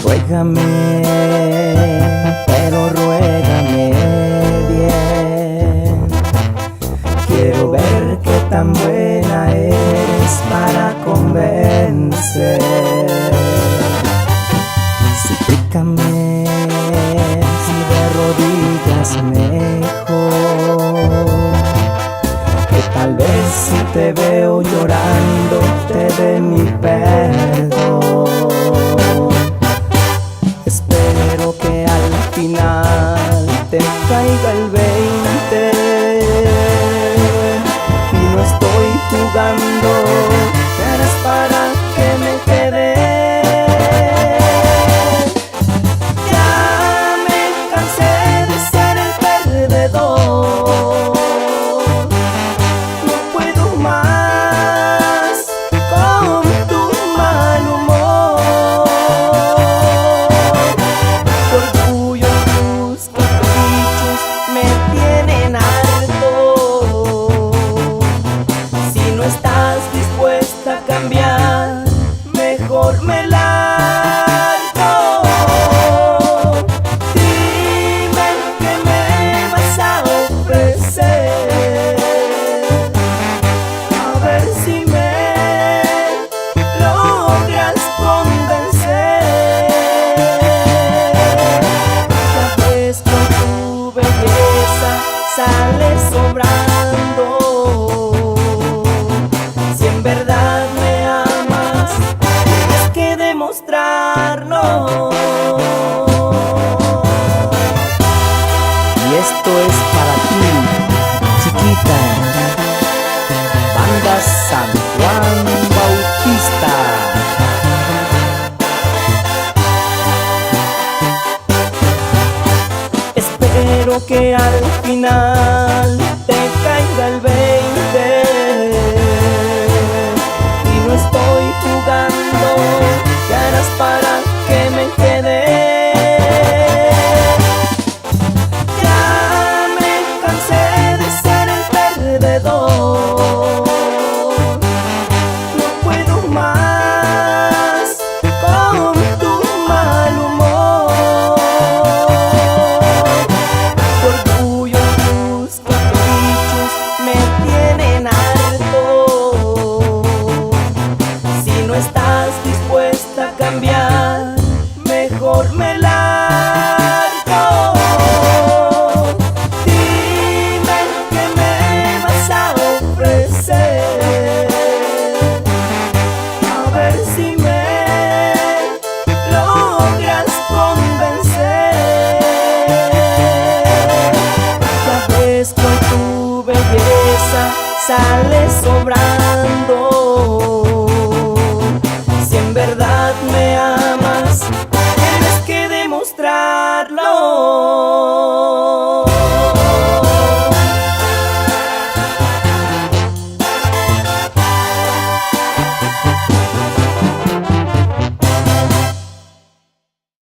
Ruégame, pero ruégame bien. Quiero ver qué tan buena eres para convencer. Suplícame si de rodillas mejor, que tal vez si te veo llorando te dé mi perdón. Espero que al final te caiga el 20 y no estoy jugando, eres para que me quede. Ya me cansé de ser el perdedor, no puedo más con tu mal humor. Me tienen harto. Si no estás dispuesta a cambiar, mejor me largo. Dime qué me vas a ofrecer, a ver si me logras convencer. Ya ves con tu belleza sale sobrando. Si en verdad me amas, tienes que demostrarlo. Y esto es para ti, chiquita. Banda San Juan Bautista. Espero que al final te caiga el 20 y no estoy jugando, ¿qué harás para que me quede? Ya me cansé de ser el perdedor, no puedo más con tu mal humor. Me tienen harto. Si no estás dispuesta a cambiar, mejor me largo. Dime qué me vas a ofrecer, a ver si me logras convencer. Ya ves con tu belleza sale sobrando.